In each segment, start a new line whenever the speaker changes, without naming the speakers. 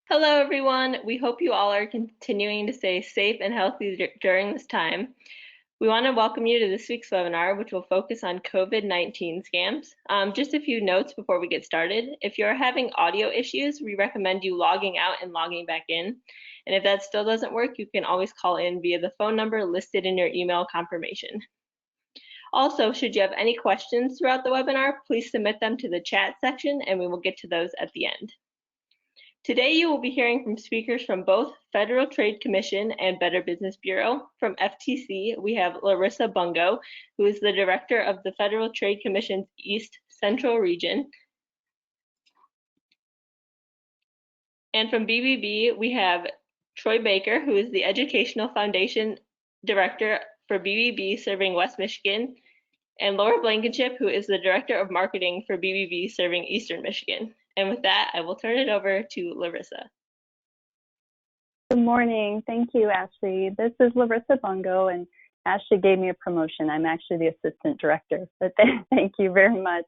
Hello, everyone. We hope you all are continuing to stay safe and healthy during this time. We want to welcome you to this week's webinar, which will focus on COVID-19 scams. Just a few notes before we get started. If you're having audio issues, we recommend you logging out and logging back in. And if that still doesn't work, you can always call in via the phone number listed in your email confirmation. Also, should you have any questions throughout the webinar, please submit them to the chat section and we will get to those at the end. Today, you will be hearing from speakers from both Federal Trade Commission and Better Business Bureau. From FTC, we have Larissa Bungo, who is the Director of the Federal Trade Commission's East Central Region. And from BBB, we have Troy Baker, who is the Educational Foundation Director for BBB serving West Michigan, and Laura Blankenship, who is the Director of Marketing for BBB serving Eastern Michigan. And with that, I will turn it over to Larissa.
Good morning. Thank you, Ashley. This is Larissa Bungo, and Ashley gave me a promotion. I'm actually the Assistant Director, but thank you very much.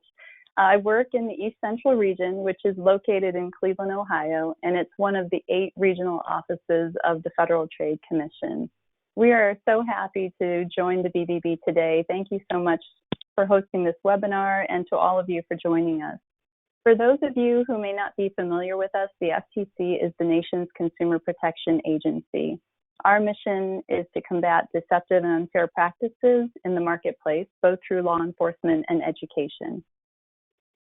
I work in the East Central region, which is located in Cleveland, Ohio, and it's one of the 8 regional offices of the Federal Trade Commission. We are so happy to join the BBB today. Thank you so much for hosting this webinar and to all of you for joining us. For those of you who may not be familiar with us, the FTC is the nation's consumer protection agency. Our mission is to combat deceptive and unfair practices in the marketplace, both through law enforcement and education.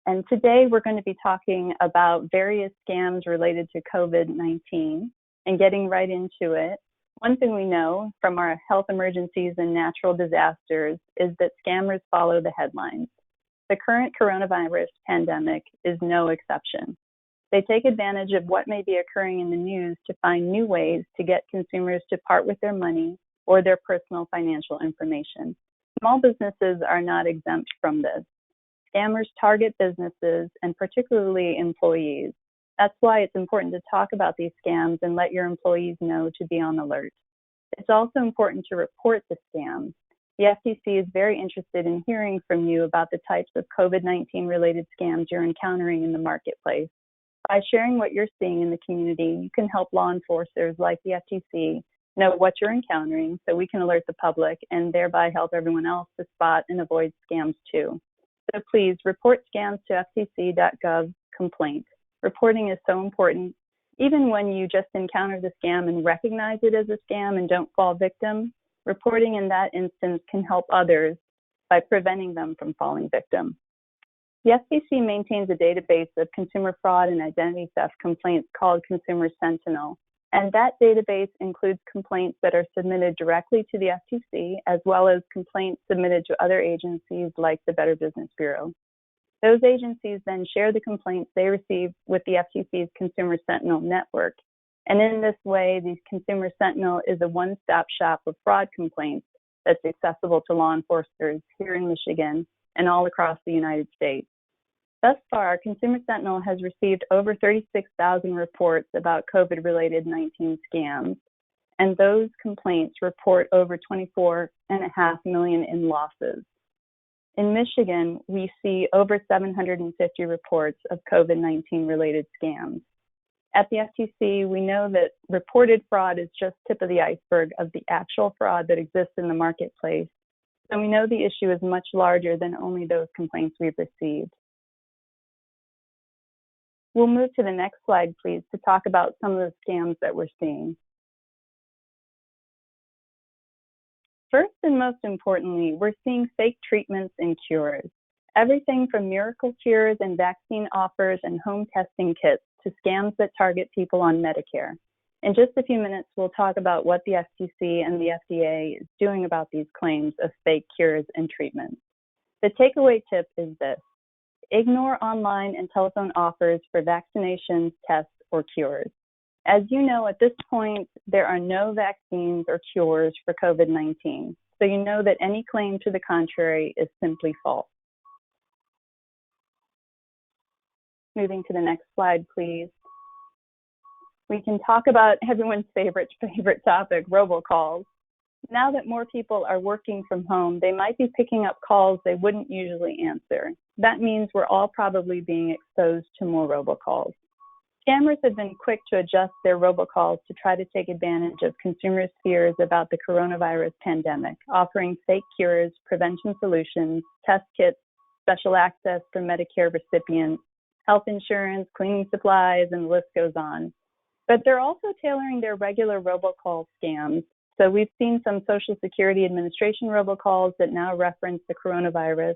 And today we're going to be talking about various scams related to COVID-19 and getting right into it. One thing we know from our health emergencies and natural disasters is that scammers follow the headlines. The current coronavirus pandemic is no exception. They take advantage of what may be occurring in the news to find new ways to get consumers to part with their money or their personal financial information. Small businesses are not exempt from this. Scammers target businesses and particularly employees. That's why it's important to talk about these scams and let your employees know to be on alert. It's also important to report the scams. The FTC is very interested in hearing from you about the types of COVID-19 related scams you're encountering in the marketplace. By sharing what you're seeing in the community, you can help law enforcers like the FTC know what you're encountering so we can alert the public and thereby help everyone else to spot and avoid scams too. So please report scams to ftc.gov complaint. Reporting is so important. Even when you just encounter the scam and recognize it as a scam and don't fall victim, reporting in that instance can help others by preventing them from falling victim. The FTC maintains a database of consumer fraud and identity theft complaints called Consumer Sentinel, and that database includes complaints that are submitted directly to the FTC as well as complaints submitted to other agencies like the Better Business Bureau. Those agencies then share the complaints they receive with the FTC's Consumer Sentinel network. And in this way, the Consumer Sentinel is a one-stop shop of fraud complaints that's accessible to law enforcers here in Michigan and all across the United States. Thus far, Consumer Sentinel has received over 36,000 reports about COVID-related 19 scams, and those complaints report over 24.5 million in losses. In Michigan, we see over 750 reports of COVID-19 related scams. At the FTC, we know that reported fraud is just tip of the iceberg of the actual fraud that exists in the marketplace. So we know the issue is much larger than only those complaints we've received. We'll move to the next slide, please, to talk about some of the scams that we're seeing. First and most importantly, we're seeing fake treatments and cures. Everything from miracle cures and vaccine offers and home testing kits to scams that target people on Medicare. In just a few minutes, we'll talk about what the FTC and the FDA is doing about these claims of fake cures and treatments. The takeaway tip is this: ignore online and telephone offers for vaccinations, tests, or cures. As you know, at this point, there are no vaccines or cures for COVID-19, so you know that any claim to the contrary is simply false. Moving to the next slide, please. We can talk about everyone's favorite topic, robocalls. Now that more people are working from home, they might be picking up calls they wouldn't usually answer. That means we're all probably being exposed to more robocalls. Scammers have been quick to adjust their robocalls to try to take advantage of consumers' fears about the coronavirus pandemic, offering fake cures, prevention solutions, test kits, special access for Medicare recipients, health insurance, cleaning supplies, and the list goes on. But they're also tailoring their regular robocall scams. So we've seen some Social Security Administration robocalls that now reference the coronavirus,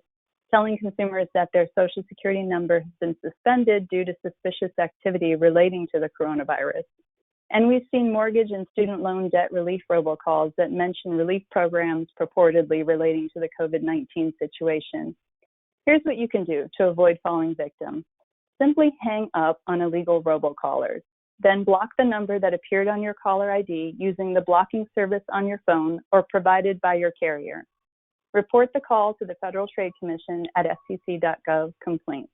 telling consumers that their Social Security number has been suspended due to suspicious activity relating to the coronavirus. And we've seen mortgage and student loan debt relief robocalls that mention relief programs purportedly relating to the COVID-19 situation. Here's what you can do to avoid falling victim. Simply hang up on illegal robocallers. Then block the number that appeared on your caller ID using the blocking service on your phone or provided by your carrier. Report the call to the Federal Trade Commission at ftc.gov complaint.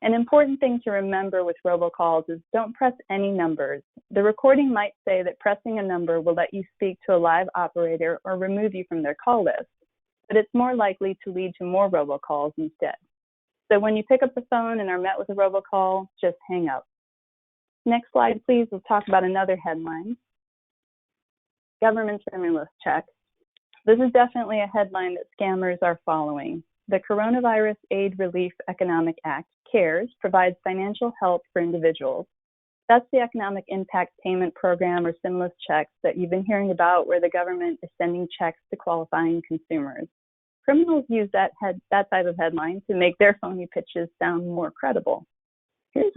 An important thing to remember with robocalls is don't press any numbers. The recording might say that pressing a number will let you speak to a live operator or remove you from their call list, but it's more likely to lead to more robocalls instead. So when you pick up the phone and are met with a robocall, just hang up. Next slide, please. We'll talk about another headline. Government stimulus check. This is definitely a headline that scammers are following. The Coronavirus Aid Relief Economic Act, CARES, provides financial help for individuals. That's the Economic Impact Payment Program or stimulus checks that you've been hearing about, where the government is sending checks to qualifying consumers. Criminals use that type of headline to make their phony pitches sound more credible. Here's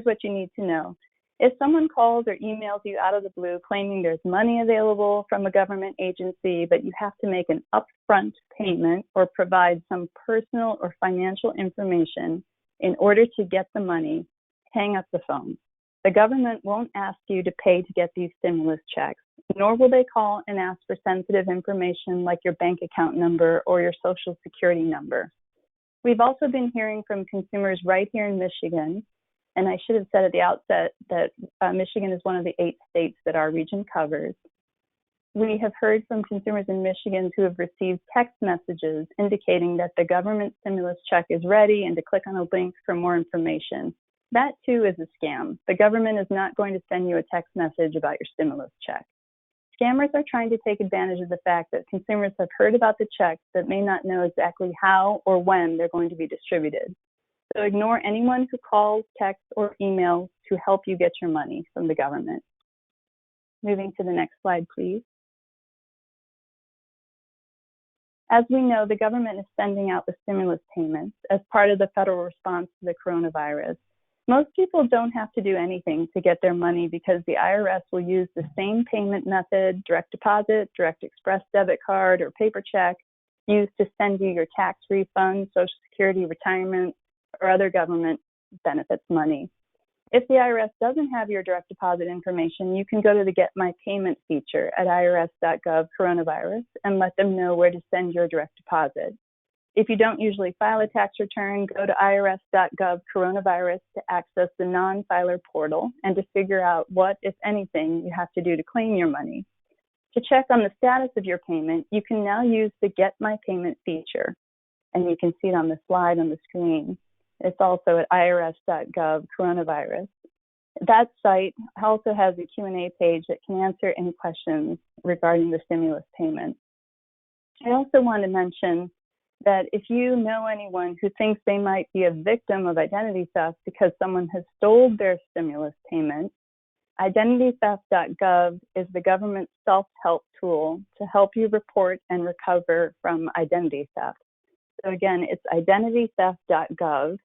what you need to know. If someone calls or emails you out of the blue claiming there's money available from a government agency, but you have to make an upfront payment or provide some personal or financial information in order to get the money, hang up the phone. The government won't ask you to pay to get these stimulus checks, nor will they call and ask for sensitive information like your bank account number or your Social Security number. We've also been hearing from consumers right here in Michigan, and I should have said at the outset that Michigan is one of the 8 states that our region covers. We have heard from consumers in Michigan who have received text messages indicating that the government stimulus check is ready and to click on a link for more information. That too is a scam. The government is not going to send you a text message about your stimulus check. Scammers are trying to take advantage of the fact that consumers have heard about the checks but may not know exactly how or when they're going to be distributed. So ignore anyone who calls, texts, or emails to help you get your money from the government. Moving to the next slide, please. As we know, the government is sending out the stimulus payments as part of the federal response to the coronavirus. Most people don't have to do anything to get their money because the IRS will use the same payment method, direct deposit, direct express debit card, or paper check, used to send you your tax refund, Social Security, retirement, or other government benefits money. If the IRS doesn't have your direct deposit information, you can go to the Get My Payment feature at irs.gov coronavirus and let them know where to send your direct deposit. If you don't usually file a tax return, go to irs.gov coronavirus to access the non-filer portal and to figure out what, if anything, you have to do to claim your money. To check on the status of your payment, you can now use the Get My Payment feature, and you can see it on the slide on the screen. It's also at irs.gov coronavirus. That site also has a Q&A page that can answer any questions regarding the stimulus payment. I also want to mention that if you know anyone who thinks they might be a victim of identity theft because someone has stole their stimulus payment, identitytheft.gov is the government's self-help tool to help you report and recover from identity theft. So again, it's identitytheft.gov,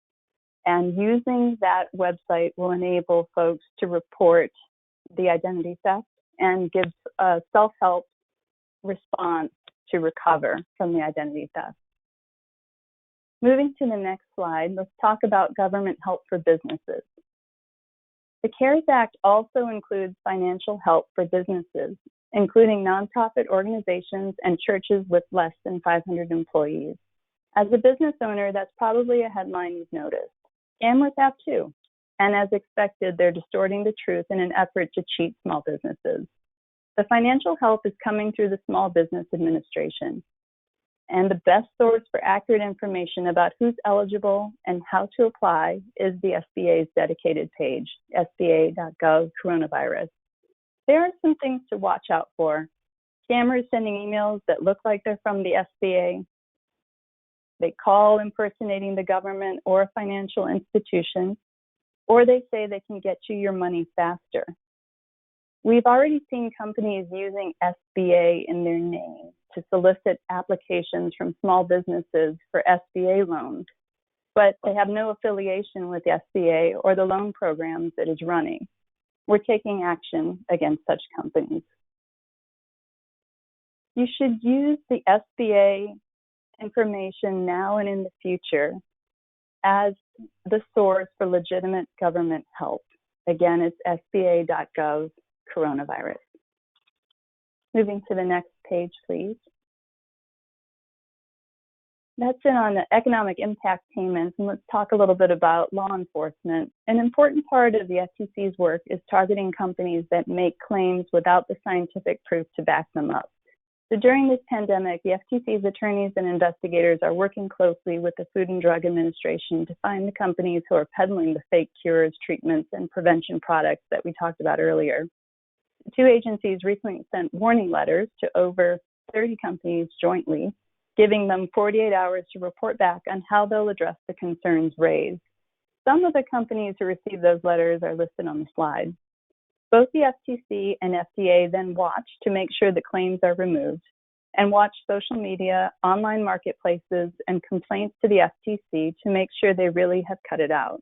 and using that website will enable folks to report the identity theft and give a self-help response to recover from the identity theft. Moving to the next slide, let's talk about government help for businesses. The CARES Act also includes financial help for businesses, including nonprofit organizations and churches with less than 500 employees. As a business owner, that's probably a headline you've noticed. Scammers have too, and as expected, they're distorting the truth in an effort to cheat small businesses. The financial help is coming through the Small Business Administration. And the best source for accurate information about who's eligible and how to apply is the SBA's dedicated page, sba.gov coronavirus. There are some things to watch out for. Scammers sending emails that look like they're from the SBA. They call impersonating the government or a financial institution, or they say they can get you your money faster. We've already seen companies using SBA in their name to solicit applications from small businesses for SBA loans, but they have no affiliation with the SBA or the loan programs it is running. We're taking action against such companies. You should use the SBA information now and in the future as the source for legitimate government help. Again, it's sba.gov coronavirus. Moving to the next page, please. That's it on the economic impact payments, and let's talk a little bit about law enforcement. An important part of the FTC's work is targeting companies that make claims without the scientific proof to back them up. So during this pandemic, the FTC's attorneys and investigators are working closely with the Food and Drug Administration to find the companies who are peddling the fake cures, treatments, and prevention products that we talked about earlier. The two agencies recently sent warning letters to over 30 companies jointly, giving them 48 hours to report back on how they'll address the concerns raised. Some of the companies who received those letters are listed on the slide. Both the FTC and FDA then watch to make sure the claims are removed and watch social media, online marketplaces, and complaints to the FTC to make sure they really have cut it out.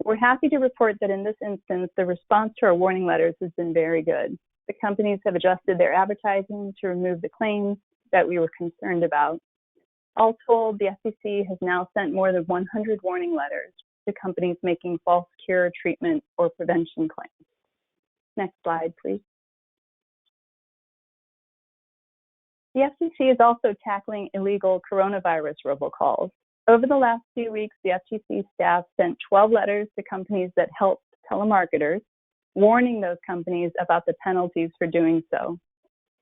We're happy to report that in this instance, the response to our warning letters has been very good. The companies have adjusted their advertising to remove the claims that we were concerned about. All told, the FTC has now sent more than 100 warning letters to companies making false cure, treatment, or prevention claims. Next slide, please. The FTC is also tackling illegal coronavirus robocalls. Over the last few weeks, the FTC staff sent 12 letters to companies that help telemarketers, warning those companies about the penalties for doing so.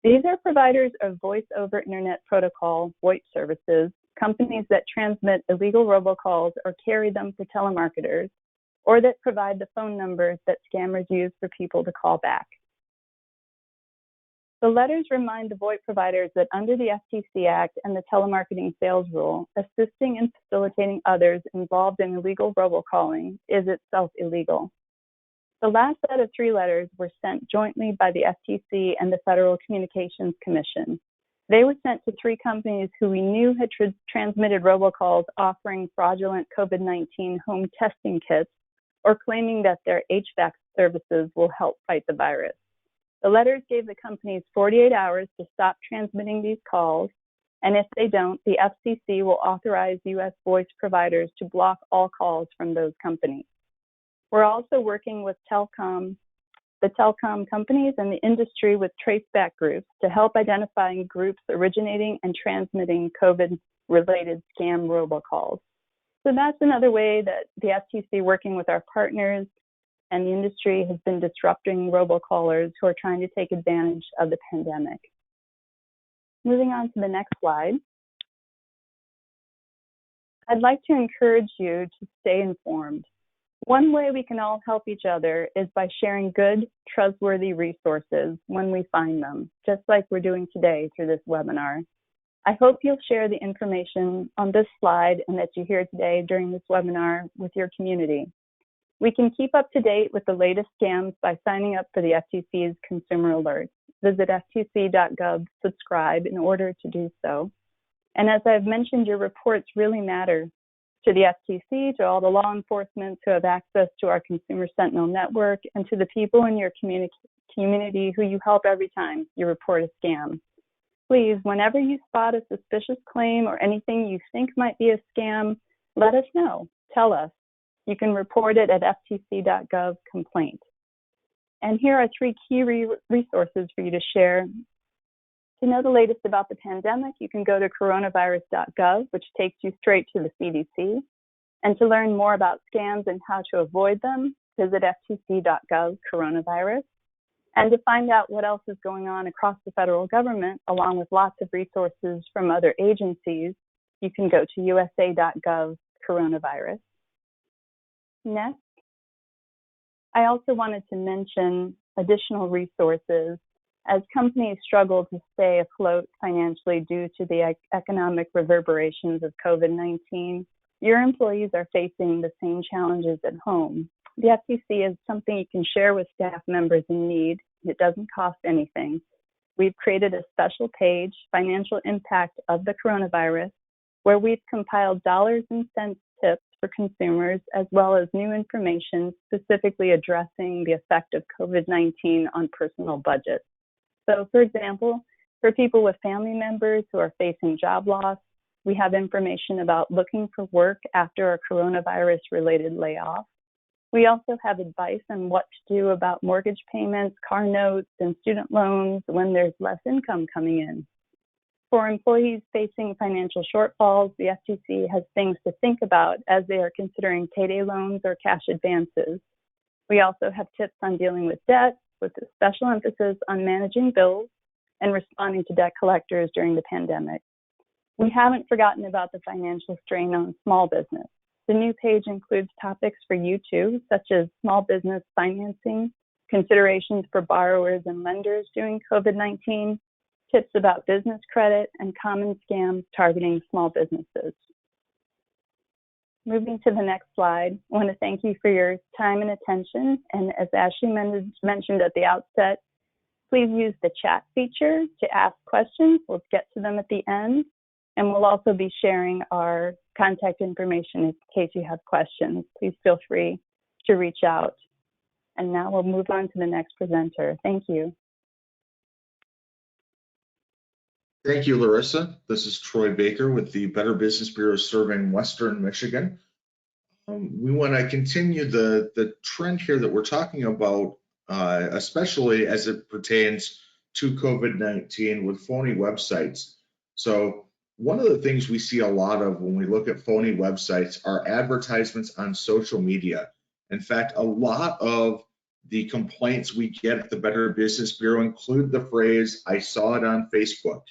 These are providers of voice over internet protocol, VoIP services, companies that transmit illegal robocalls or carry them for telemarketers, or that provide the phone numbers that scammers use for people to call back. The letters remind the VoIP providers that under the FTC Act and the Telemarketing Sales Rule, assisting and facilitating others involved in illegal robocalling is itself illegal. The last set of 3 letters were sent jointly by the FTC and the Federal Communications Commission. They were sent to 3 companies who we knew had transmitted robocalls offering fraudulent COVID-19 home testing kits or claiming that their HVAC services will help fight the virus. The letters gave the companies 48 hours to stop transmitting these calls, and if they don't, the FCC will authorize U.S. voice providers to block all calls from those companies. We're also working with the telecom companies and the industry with traceback groups to help identify groups originating and transmitting COVID-related scam robocalls. So that's another way that the FTC, working with our partners and the industry, has been disrupting robocallers who are trying to take advantage of the pandemic. Moving on to the next slide. I'd like to encourage you to stay informed. One way we can all help each other is by sharing good, trustworthy resources when we find them, just like we're doing today through this webinar. I hope you'll share the information on this slide and that you hear today during this webinar with your community. We can keep up to date with the latest scams by signing up for the FTC's consumer alerts. Visit ftc.gov, subscribe in order to do so. And as I've mentioned, your reports really matter to the FTC, to all the law enforcement who have access to our Consumer Sentinel network, and to the people in your community who you help every time you report a scam. Please, whenever you spot a suspicious claim or anything you think might be a scam, let us know. Tell us. You can report it at ftc.gov complaint. And here are 3 key resources for you to share. To know the latest about the pandemic, you can go to coronavirus.gov, which takes you straight to the CDC. And to learn more about scams and how to avoid them, visit ftc.gov coronavirus. And to find out what else is going on across the federal government, along with lots of resources from other agencies, you can go to usa.gov coronavirus. Next, I also wanted to mention additional resources as companies struggle to stay afloat financially due to the economic reverberations of COVID-19. Your employees are facing the same challenges at home. The FTC is something you can share with staff members in need. It doesn't cost anything. We've created a special page, Financial Impact of the Coronavirus, where we've compiled dollars and cents tips for consumers, as well as new information specifically addressing the effect of COVID-19 on personal budgets. So, for example, for people with family members who are facing job loss, we have information about looking for work after a coronavirus-related layoff. We also have advice on what to do about mortgage payments, car notes, and student loans when there's less income coming in. For employees facing financial shortfalls, the FTC has things to think about as they are considering payday loans or cash advances. We also have tips on dealing with debt, with a special emphasis on managing bills and responding to debt collectors during the pandemic. We haven't forgotten about the financial strain on small business. The new page includes topics for you too, such as small business financing, considerations for borrowers and lenders during COVID-19, tips about business credit, and common scams targeting small businesses. Moving to the next slide, I want to thank you for your time and attention. And as Ashley mentioned at the outset, please use the chat feature to ask questions. We'll get to them at the end. And we'll also be sharing our contact information in case you have questions. Please feel free to reach out. And now we'll move on to the next presenter. Thank you.
Thank you, Larissa. This is Troy Baker with the Better Business Bureau serving Western Michigan. We want to continue the trend here that we're talking about, especially as it pertains to COVID-19 with phony websites. So one of the things we see a lot of when we look at phony websites are advertisements on social media. In fact, a lot of the complaints we get at the Better Business Bureau include the phrase, "I saw it on Facebook."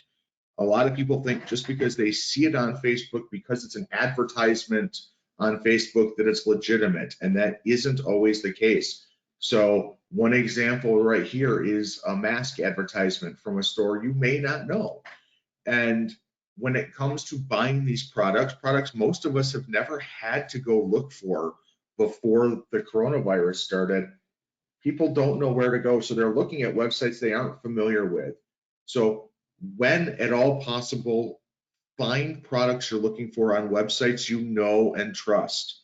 A lot of people think just because they see it on Facebook, because it's an advertisement on Facebook, that it's legitimate, and that isn't always the case. So one example right here is a mask advertisement from a store you may not know. And when it comes to buying these products most of us have never had to go look for before the coronavirus started. People don't know where to go, so they're looking at websites they aren't familiar with. So when at all possible, find products you're looking for on websites you know and trust.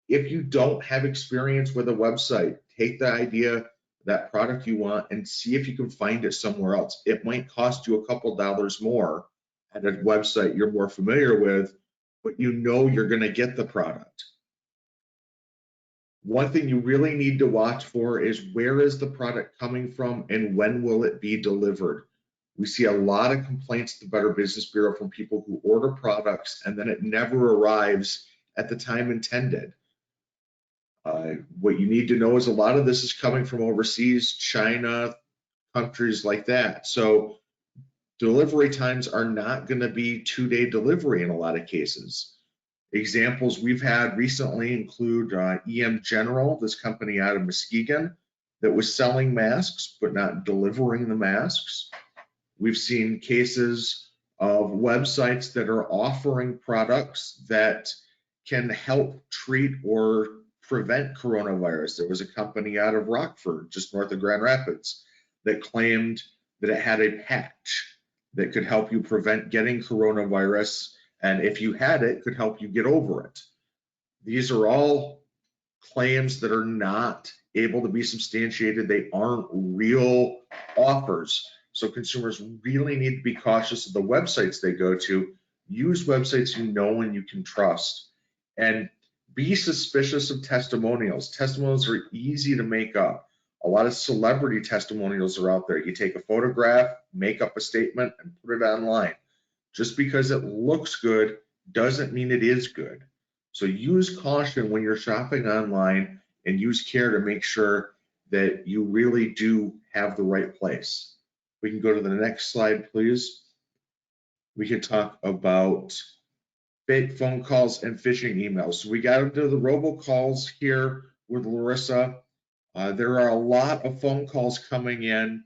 If you don't have experience with a website, take the idea, that product you want, and see if you can find it somewhere else. It might cost you a couple dollars more at a website you're more familiar with, but you know you're going to get the product. One thing you really need to watch for is where is the product coming from and when will it be delivered. We see a lot of complaints to the Better Business Bureau from people who order products and then it never arrives at the time intended. What you need to know is a lot of this is coming from overseas, China, countries like that. So delivery times are not going to be 2-day delivery in a lot of cases. Examples we've had recently include EM General, this company out of Muskegon, that was selling masks but not delivering the masks. We've seen cases of websites that are offering products that can help treat or prevent coronavirus. There was a company out of Rockford, just north of Grand Rapids, that claimed that it had a patch that could help you prevent getting coronavirus, and if you had it, could help you get over it. These are all claims that are not able to be substantiated. They aren't real offers. So consumers really need to be cautious of the websites they go to. Use websites you know and you can trust. And be suspicious of testimonials. Testimonials are easy to make up. A lot of celebrity testimonials are out there. You take a photograph, make up a statement, and put it online. Just because it looks good doesn't mean it is good. So use caution when you're shopping online and use care to make sure that you really do have the right place. We can go to the next slide, please. We can talk about fake phone calls and phishing emails. So we got into the robocalls here with Larissa. There are a lot of phone calls coming in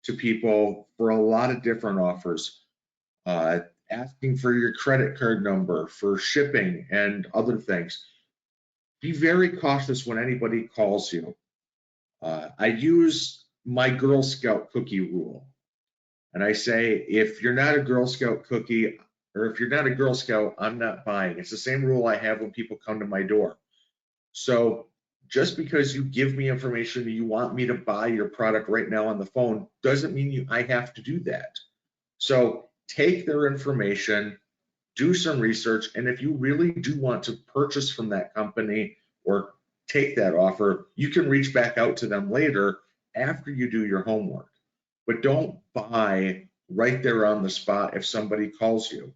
to people for a lot of different offers, asking for your credit card number for shipping and other things. Be very cautious when anybody calls you. I use my Girl Scout cookie rule. And I say, if you're not a Girl Scout cookie, or if you're not a Girl Scout, I'm not buying. It's the same rule I have when people come to my door. So just because you give me information that you want me to buy your product right now on the phone doesn't mean I have to do that. So take their information, do some research, and if you really do want to purchase from that company or take that offer, you can reach back out to them later after you do your homework. But don't buy right there on the spot if somebody calls you.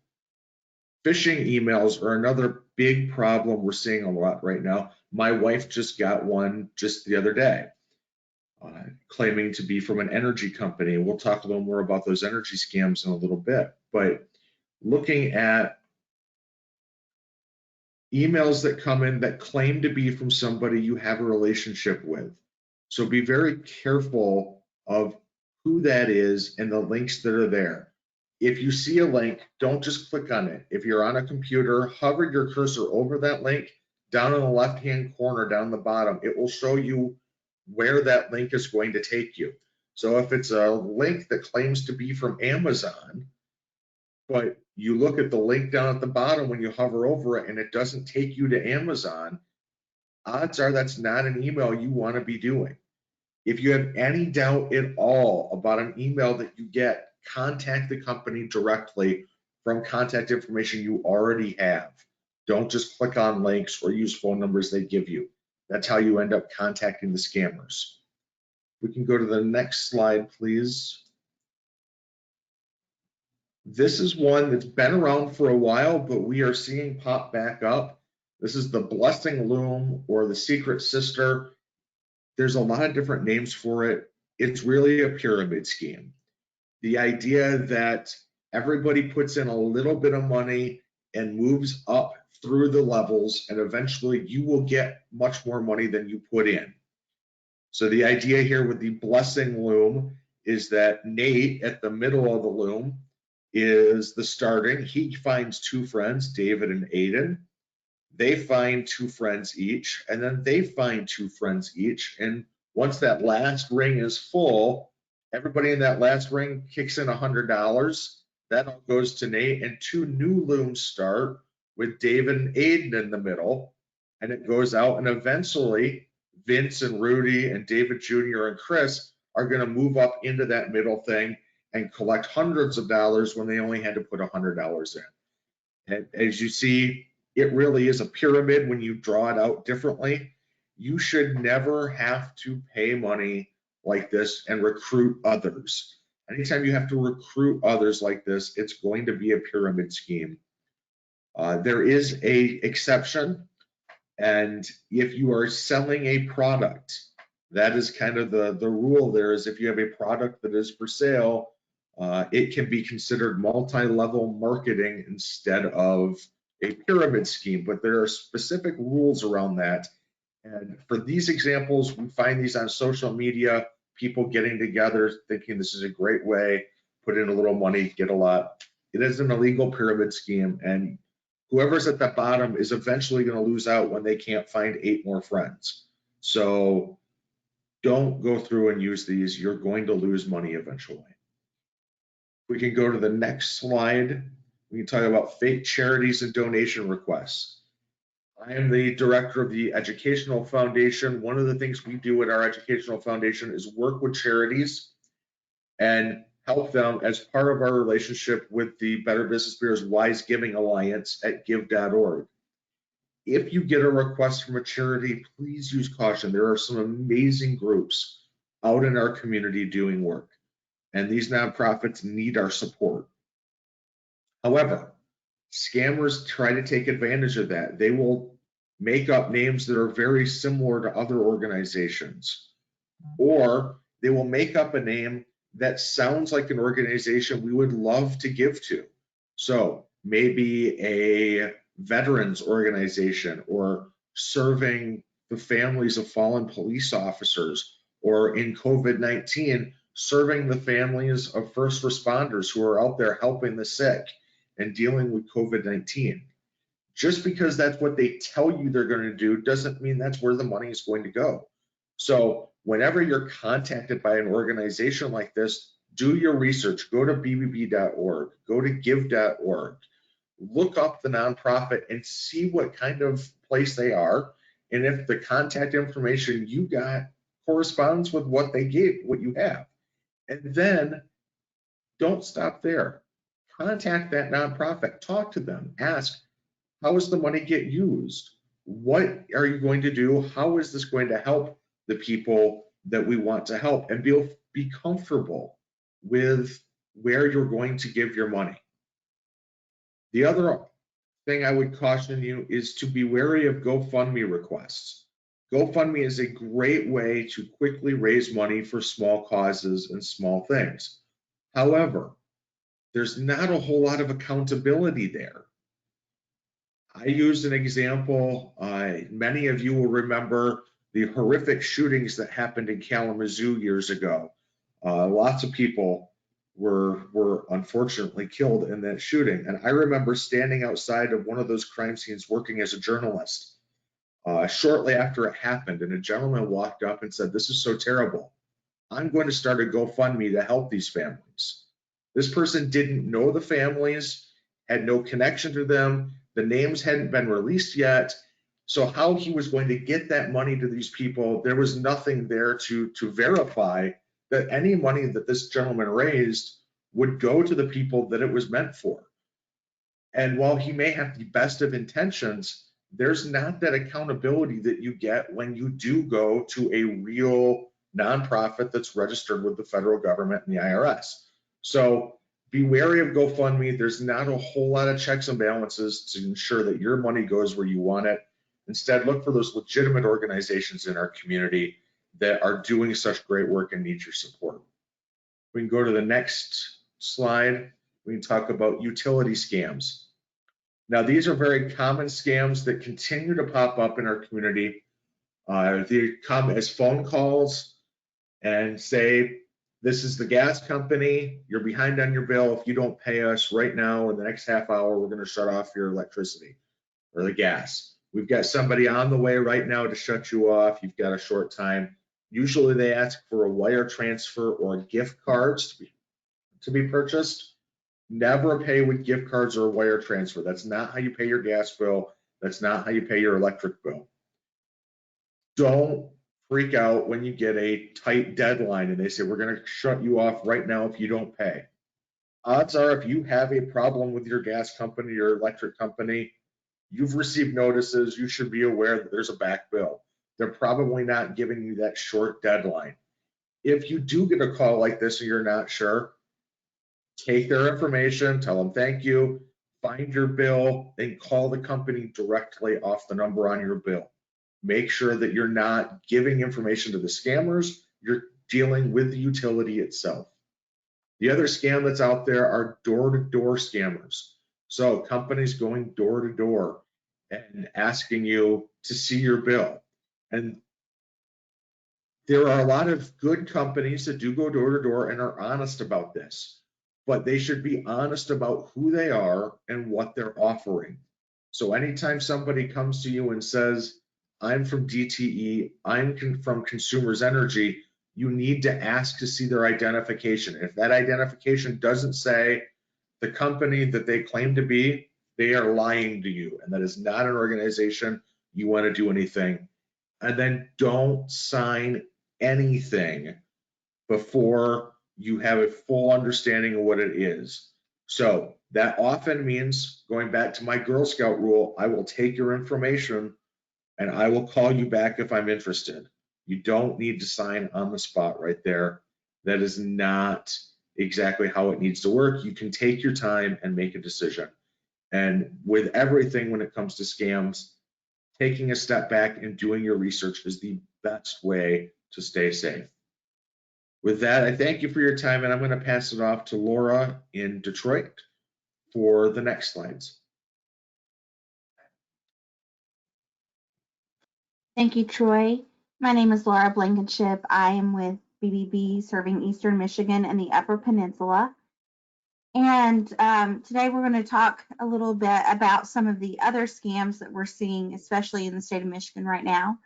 Phishing emails are another big problem we're seeing a lot right now. My wife just got one just the other day, claiming to be from an energy company. We'll talk a little more about those energy scams in a little bit. But looking at emails that come in that claim to be from somebody you have a relationship with. So be very careful of who that is and the links that are there. If you see a link, don't just click on it. If you're on a computer, hover your cursor over that link. Down in the left-hand corner, down the bottom, it will show you where that link is going to take you. So if it's a link that claims to be from Amazon, but you look at the link down at the bottom when you hover over it and it doesn't take you to Amazon, odds are that's not an email you want to be doing. If you have any doubt at all about an email that you get, contact the company directly from contact information you already have. Don't just click on links or use phone numbers they give you. That's how you end up contacting the scammers. We can go to the next slide, please. This is one that's been around for a while, but we are seeing pop back up. This is the Blessing Loom or the Secret Sister. There's a lot of different names for it. It's really a pyramid scheme. The idea that everybody puts in a little bit of money and moves up through the levels, and eventually you will get much more money than you put in. So the idea here with the Blessing Loom is that Nate at the middle of the loom is the starting. He finds two friends, David and Aiden. They find two friends each, and then they find two friends each. And once that last ring is full, everybody in that last ring kicks in $100. That all goes to Nate, and two new looms start with David and Aiden in the middle, and it goes out, and eventually Vince and Rudy and David Jr. and Chris are going to move up into that middle thing and collect hundreds of dollars when they only had to put $100 in. And as you see, it really is a pyramid when you draw it out differently. You should never have to pay money like this and recruit others. Anytime you have to recruit others like this, it's going to be a pyramid scheme. There is an exception, and if you are selling a product, that is kind of the rule there is if you have a product that is for sale, it can be considered multi-level marketing instead of a pyramid scheme, but there are specific rules around that. And for these examples, we find these on social media, people getting together thinking this is a great way, put in a little money, get a lot. It is an illegal pyramid scheme, and whoever's at the bottom is eventually going to lose out when they can't find 8 more friends. So don't go through and use these. You're going to lose money eventually. We can go to the next slide. We can talk about fake charities and donation requests. I am the director of the Educational Foundation. One of the things we do at our Educational Foundation is work with charities and help them as part of our relationship with the Better Business Bureau's Wise Giving Alliance at give.org. If you get a request from a charity, please use caution. There are some amazing groups out in our community doing work, and these nonprofits need our support. However, scammers try to take advantage of that. They will make up names that are very similar to other organizations, or They will make up a name that sounds like an organization we would love to give to. So maybe a veterans organization, or serving the families of fallen police officers, or in COVID-19, serving the families of first responders who are out there helping the sick and dealing with COVID-19. Just because that's what they tell you they're going to do doesn't mean that's where the money is going to go. So whenever you're contacted by an organization like this, do your research. Go to bbb.org, go to give.org, look up the nonprofit and see what kind of place they are, and if the contact information you got corresponds with what they gave, what you have. And then don't stop there. Contact that nonprofit, talk to them, ask, how does the money get used? What are you going to do? How is this going to help the people that we want to help? And be comfortable with where you're going to give your money. The other thing I would caution you is to be wary of GoFundMe requests. GoFundMe is a great way to quickly raise money for small causes and small things. However, there's not a whole lot of accountability there. I used an example. Many of you will remember the horrific shootings that happened in Kalamazoo years ago. Lots of people were unfortunately killed in that shooting. And I remember standing outside of one of those crime scenes working as a journalist shortly after it happened. And a gentleman walked up and said, "This is so terrible. I'm going to start a GoFundMe to help these families." This person didn't know the families, had no connection to them. The names hadn't been released yet. So how he was going to get that money to these people, there was nothing there to verify that any money that this gentleman raised would go to the people that it was meant for. And while he may have the best of intentions, there's not that accountability that you get when you do go to a real nonprofit that's registered with the federal government and the IRS. So be wary of GoFundMe. There's not a whole lot of checks and balances to ensure that your money goes where you want it. Instead, look for those legitimate organizations in our community that are doing such great work and need your support. We can go to the next slide. We can talk about utility scams. Now, these are very common scams that continue to pop up in our community. They come as phone calls and say, "This is the gas company. You're behind on your bill. If you don't pay us right now in the next half hour, we're going to shut off your electricity or the gas. We've got somebody on the way right now to shut you off. You've got a short time." Usually they ask for a wire transfer or gift cards to be purchased. Never pay with gift cards or a wire transfer. That's not how you pay your gas bill. That's not how you pay your electric bill. Don't freak out when you get a tight deadline and they say, "We're going to shut you off right now if you don't pay." Odds are, if you have a problem with your gas company or electric company, you've received notices. You should be aware that there's a back bill. They're probably not giving you that short deadline. If you do get a call like this and you're not sure, take their information, tell them thank you, find your bill, and call the company directly off the number on your bill. Make sure that you're not giving information to the scammers, you're dealing with the utility itself. The other scam that's out there are door-to-door scammers. So companies going door-to-door and asking you to see your bill. And there are a lot of good companies that do go door-to-door and are honest about this, but they should be honest about who they are and what they're offering. So anytime somebody comes to you and says, "I'm from DTE, I'm from Consumers Energy," you need to ask to see their identification. If that identification doesn't say the company that they claim to be, they are lying to you, and that is not an organization you want to do anything. And then don't sign anything before you have a full understanding of what it is. So that often means, going back to my Girl Scout rule, I will take your information and I will call you back if I'm interested. You don't need to sign on the spot right there. That is not exactly how it needs to work. You can take your time and make a decision. And with everything when it comes to scams, taking a step back and doing your research is the best way to stay safe. With that, I thank you for your time, and I'm going to pass it off to Laura in Detroit for the next slides.
Thank you, Troy. My name is Laura Blankenship. I am with BBB serving Eastern Michigan and the Upper Peninsula. And today we're going to talk a little bit about some of the other scams that we're seeing, especially in the state of Michigan right now.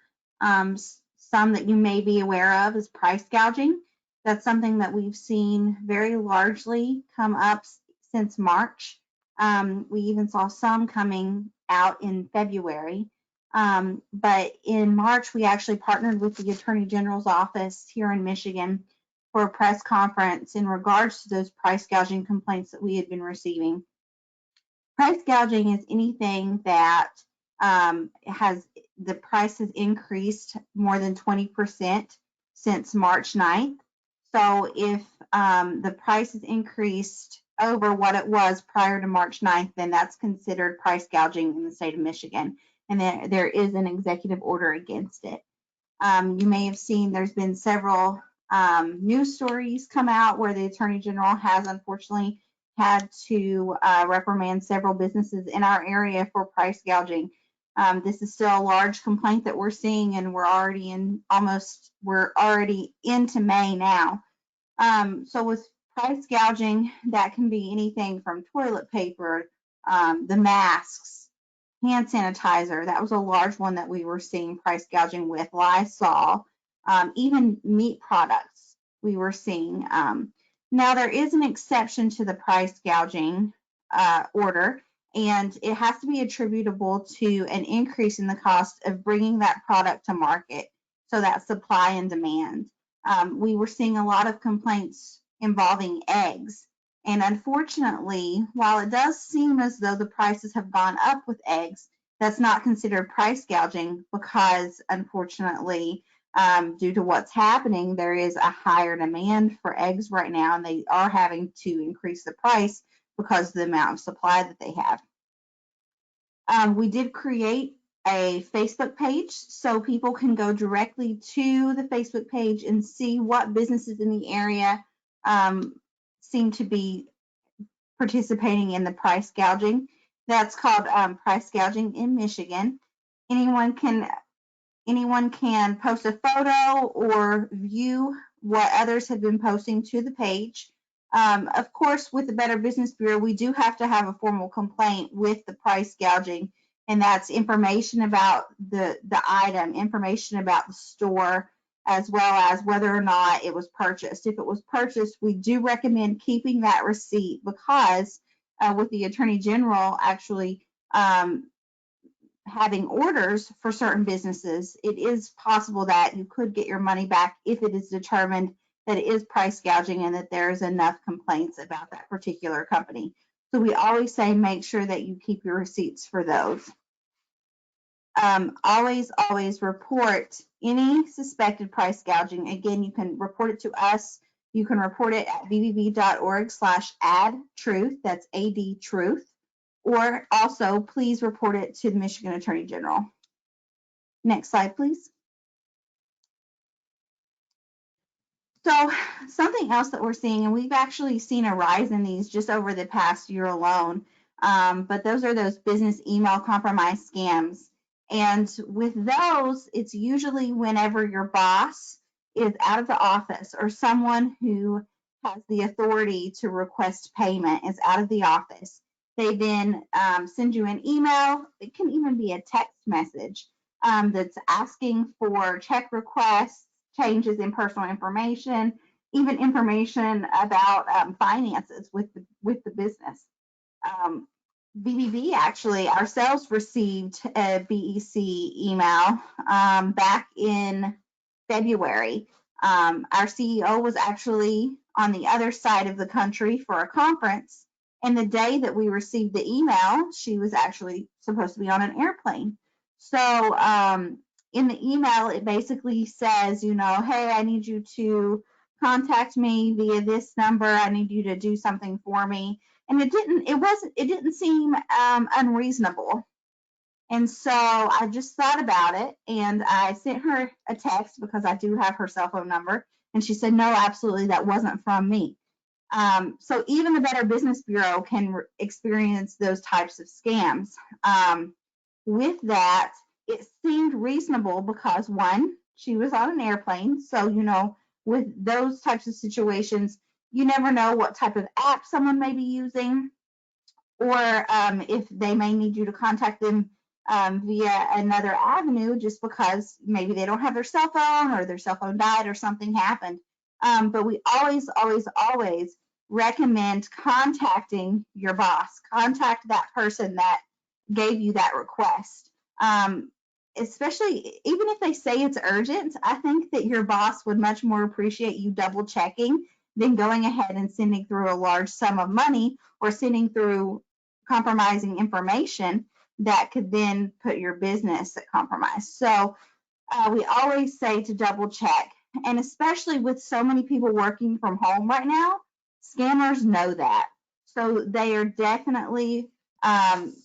Some that you may be aware of is price gouging. That's something that we've seen very largely come up since March. We even saw some coming out in February. But in March, we actually partnered with the Attorney General's office here in Michigan for a press conference in regards to those price gouging complaints that we had been receiving. Price gouging is anything that the price has increased more than 20% since March 9th. So if the price has increased over what it was prior to March 9th, then that's considered price gouging in the state of Michigan. And there is an executive order against it. You may have seen there's been several news stories come out where the Attorney General has unfortunately had to reprimand several businesses in our area for price gouging. This is still a large complaint that we're seeing, and we're already into May now. So with price gouging, that can be anything from toilet paper, the masks, hand sanitizer. That was a large one that we were seeing price gouging with. Lysol, even meat products we were seeing. Now there is an exception to the price gouging order, and it has to be attributable to an increase in the cost of bringing that product to market. So that's supply and demand. We were seeing a lot of complaints involving eggs. And unfortunately, while it does seem as though the prices have gone up with eggs, that's not considered price gouging because, unfortunately, due to what's happening, there is a higher demand for eggs right now, and they are having to increase the price because of the amount of supply that they have. We did create a Facebook page so people can go directly to the Facebook page and see what businesses in the area seem to be participating in the price gouging. That's called price gouging in Michigan. Anyone can post a photo or view what others have been posting to the page. Of course, with the Better Business Bureau, we do have to have a formal complaint with the price gouging, and that's information about the item, information about the store, as well as whether or not it was purchased. If it was purchased, we do recommend keeping that receipt because with the Attorney General actually having orders for certain businesses, it is possible that you could get your money back if it is determined that it is price gouging and that there is enough complaints about that particular company. So we always say make sure that you keep your receipts for those. Always report any suspected price gouging. Again, you can report it to us. You can report it at bbb.org/addtruth. That's AD truth. Or also, please report it to the Michigan Attorney General. Next slide, please. So something else that we're seeing, and we've actually seen a rise in these just over the past year alone, but those are those business email compromise scams. And with those, it's usually whenever your boss is out of the office or someone who has the authority to request payment is out of the office. They then send you an email. It can even be a text message that's asking for check requests, changes in personal information, even information about finances with the business. BBB actually ourselves received a BEC email back in February. Our CEO was actually on the other side of the country for a conference, and the day that we received the email, she was actually supposed to be on an airplane. So in the email, it basically says, you know, hey, I need you to contact me via this number. I need you to do something for me. And it didn't seem unreasonable. And so I just thought about it, and I sent her a text because I do have her cell phone number. And she said, no, absolutely, that wasn't from me. So even the Better Business Bureau can experience those types of scams. With that, it seemed reasonable because, one, she was on an airplane. So, you know, with those types of situations, you never know what type of app someone may be using, or if they may need you to contact them via another avenue just because maybe they don't have their cell phone or their cell phone died or something happened. But we always, always, always recommend contacting your boss. Contact that person that gave you that request. Especially even if they say it's urgent, I think that your boss would much more appreciate you double checking than going ahead and sending through a large sum of money or sending through compromising information that could then put your business at compromise. So we always say to double check, and especially with so many people working from home right now, scammers know that. So they are definitely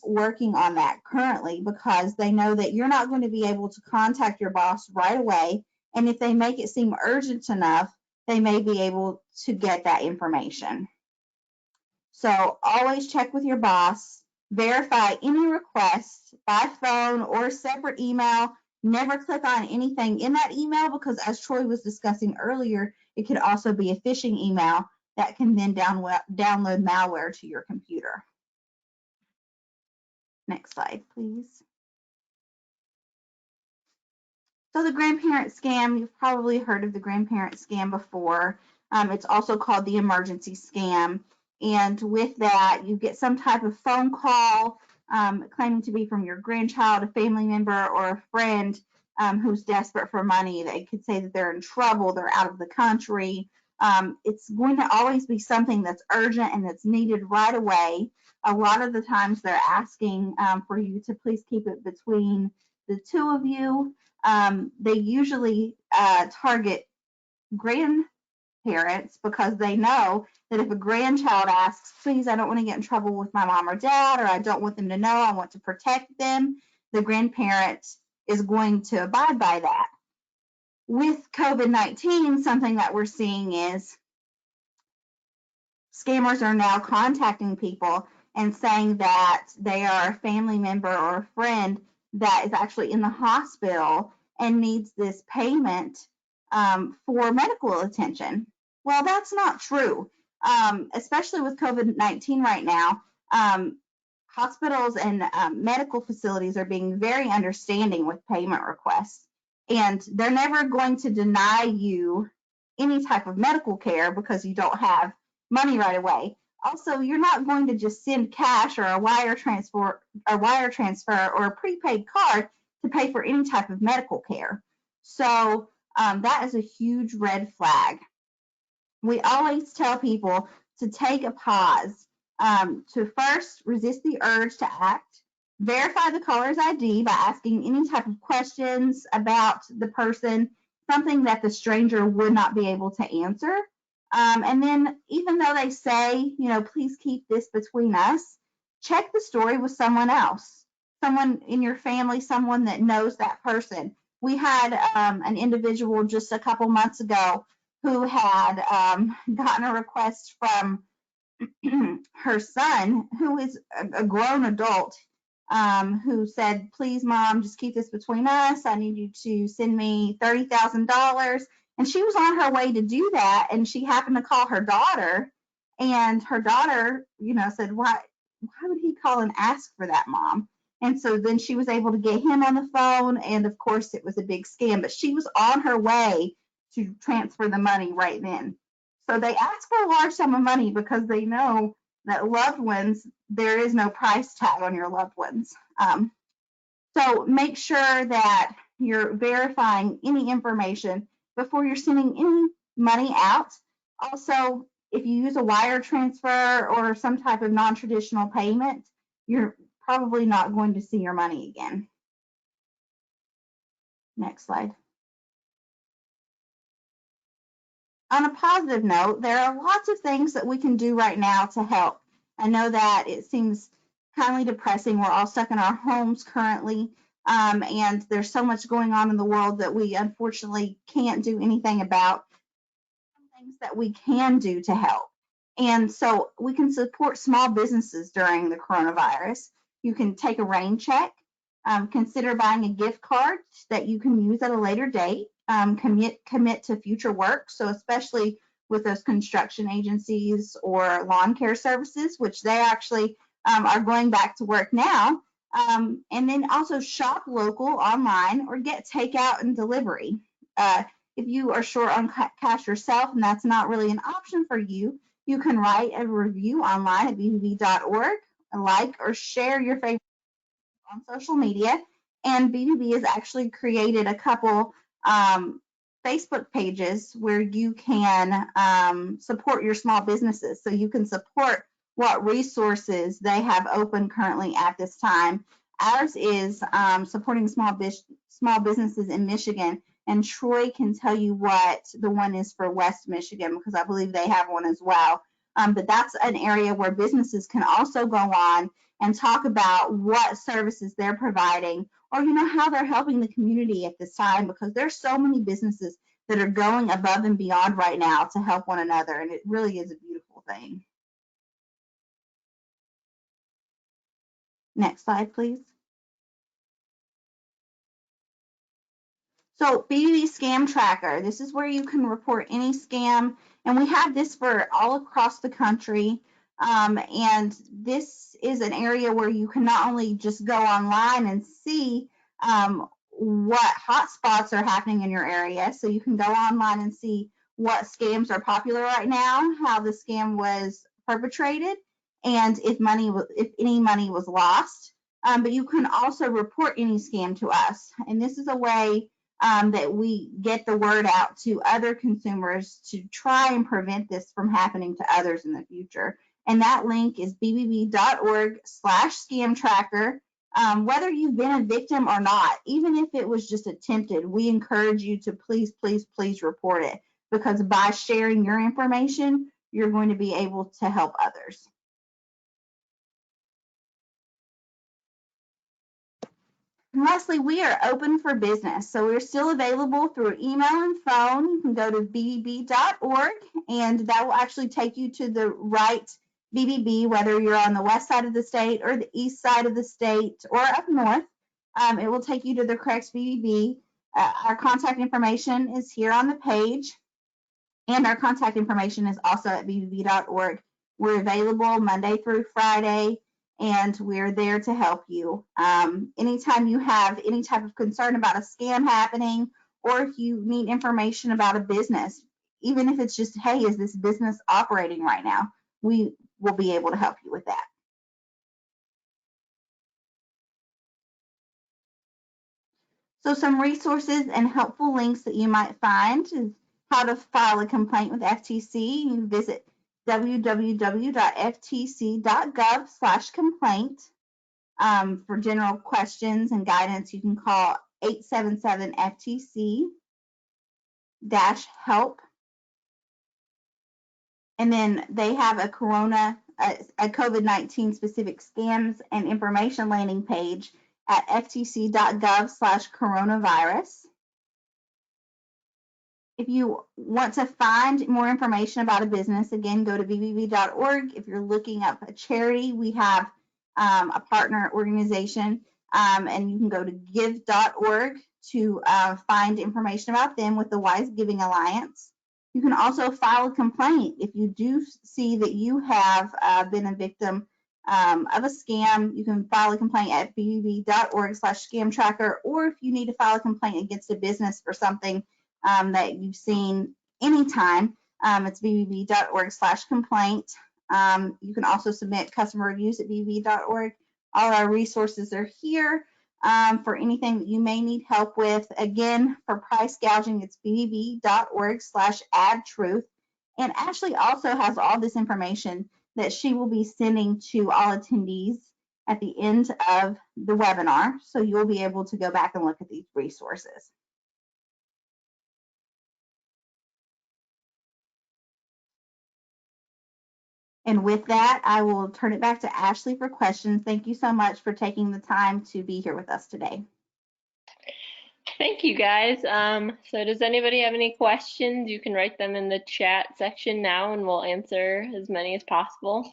working on that currently because they know that you're not going to be able to contact your boss right away. And if they make it seem urgent enough, they may be able to get that information. So always check with your boss, verify any requests by phone or separate email. Never click on anything in that email because, as Troy was discussing earlier, it could also be a phishing email that can then download malware to your computer. Next slide, please. So the grandparent scam, you've probably heard of the grandparent scam before. It's also called the emergency scam. And with that, you get some type of phone call claiming to be from your grandchild, a family member, or a friend who's desperate for money. They could say that they're in trouble, they're out of the country. It's going to always be something that's urgent and that's needed right away. A lot of the times they're asking for you to please keep it between the two of you. They usually target grandparents because they know that if a grandchild asks, please, I don't want to get in trouble with my mom or dad, or I don't want them to know, I want to protect them, the grandparent is going to abide by that. With COVID-19, something that we're seeing is scammers are now contacting people and saying that they are a family member or a friend that is actually in the hospital and needs this payment for medical attention. Well, that's not true, especially with COVID-19 right now. Hospitals and medical facilities are being very understanding with payment requests, and they're never going to deny you any type of medical care because you don't have money right away. Also, you're not going to just send cash or a wire transfer or a prepaid card to pay for any type of medical care. So that is a huge red flag. We always tell people to take a pause, to first resist the urge to act, verify the caller's ID by asking any type of questions about the person, something that the stranger would not be able to answer. And then even though they say, you know, please keep this between us, check the story with someone else, someone in your family, someone that knows that person. We had an individual just a couple months ago who had gotten a request from her son, who is a grown adult, who said, please, Mom, just keep this between us. I need you to send me $30,000. And she was on her way to do that, and she happened to call her daughter, and her daughter, you know, said, why would he call and ask for that, Mom? And so then she was able to get him on the phone, and of course it was a big scam, but she was on her way to transfer the money right then. So they ask for a large sum of money because they know that loved ones, there is no price tag on your loved ones. So make sure that you're verifying any information before you're sending any money out. Also, if you use a wire transfer or some type of non-traditional payment, you're probably not going to see your money again. Next slide. On a positive note, there are lots of things that we can do right now to help. I know that it seems kind of depressing. We're all stuck in our homes currently, and there's so much going on in the world that we unfortunately can't do anything about. things that we can do to help. And so we can support small businesses during the coronavirus. You can take a rain check, consider buying a gift card that you can use at a later date, commit to future work. So especially with those construction agencies or lawn care services, which they actually are going back to work now. And then also shop local online or get takeout and delivery. If you are short on cash yourself and that's not really an option for you, you can write a review online at bbb.org, like or share your favorite on social media. And BBB has actually created a couple Facebook pages where you can support your small businesses. So you can support what resources they have open currently at this time. Ours is supporting small businesses in Michigan, and Troy can tell you what the one is for West Michigan, because I believe they have one as well. But that's an area where businesses can also go on and talk about what services they're providing, or how they're helping the community at this time, because there's so many businesses that are going above and beyond right now to help one another, and it really is a beautiful thing. Next slide, please. So BBB Scam Tracker, this is where you can report any scam, and we have this for all across the country. And this is an area where you can not only just go online and see what hotspots are happening in your area, so you can go online and see what scams are popular right now, how the scam was perpetrated, and if any money was lost. But you can also report any scam to us, and this is a way that we get the word out to other consumers to try and prevent this from happening to others in the future. And that link is bbb.org/scam tracker. Whether you've been a victim or not, even if it was just attempted, we encourage you to please, please, please report it, because by sharing your information, you're going to be able to help others. And lastly, we are open for business. So we're still available through email and phone. You can go to bbb.org, and that will actually take you to the right BBB, whether you're on the west side of the state or the east side of the state or up north. It will take you to the correct BBB. Our contact information is here on the page, and our contact information is also at bbb.org. We're available Monday through Friday, and we're there to help you. Anytime you have any type of concern about a scam happening, or if you need information about a business, even if it's just, hey, is this business operating right now? We will be able to help you with that. So some resources and helpful links that you might find is how to file a complaint with FTC. You visit www.ftc.gov/complaint. For general questions and guidance, you can call 877-FTC-HELP. And then they have a COVID-19 specific scams and information landing page at ftc.gov/coronavirus. If you want to find more information about a business, again, go to bbb.org. If you're looking up a charity, we have a partner organization, and you can go to give.org to find information about them with the Wise Giving Alliance. You can also file a complaint if you do see that you have been a victim of a scam. You can file a complaint at bbb.org/scam tracker, or if you need to file a complaint against a business for something that you've seen anytime, it's bbb.org/complaint. You can also submit customer reviews at bbb.org. All our resources are here for anything that you may need help with. Again, for price gouging, it's bbb.org/addtruth. And Ashley also has all this information that she will be sending to all attendees at the end of the webinar. So you'll be able to go back and look at these resources. And with that, I will turn it back to Ashley for questions. Thank you so much for taking the time to be here with us today.
Thank you guys. So does anybody have any questions? You can write them in the chat section now and we'll answer as many as possible.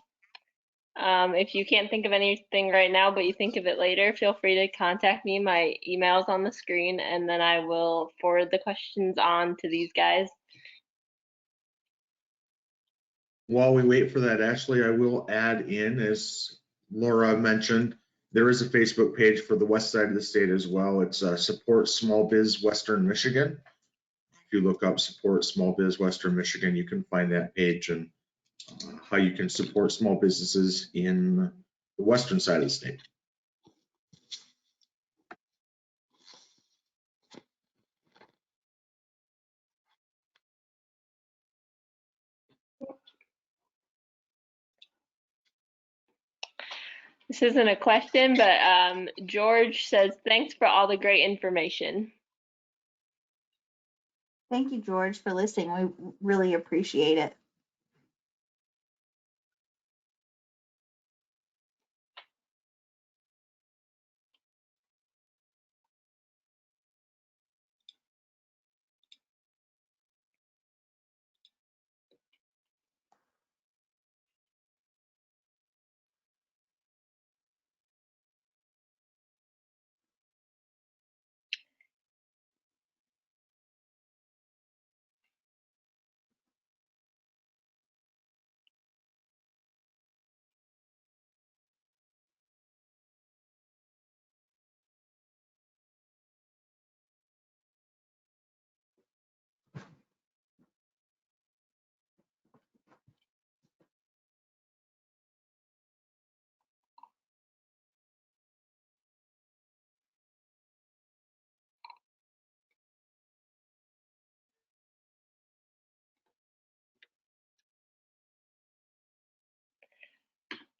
If you can't think of anything right now, but you think of it later, feel free to contact me. My email's on the screen, and then I will forward the questions on to these guys.
While we wait for that, Ashley, I will add in, as Laura mentioned, there is a Facebook page for the west side of the state as well. It's Support Small Biz Western Michigan. If you look up Support Small Biz Western Michigan, you can find that page and how you can support small businesses in the western side of the state.
This isn't a question, but George says, thanks for all the great information.
Thank you, George, for listening. We really appreciate it.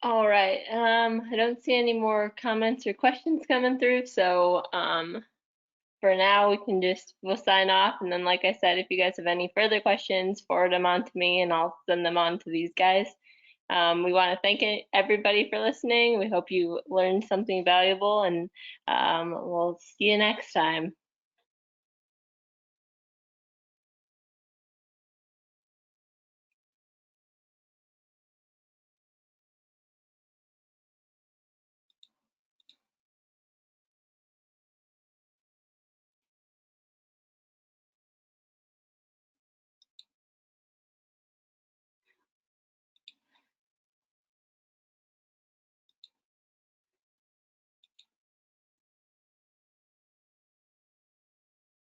All right. I don't see any more comments or questions coming through, so for now we'll sign off, and then like I said, if you guys have any further questions, forward them on to me and I'll send them on to these guys. We want to thank everybody for listening. We hope you learned something valuable, and we'll see you next time.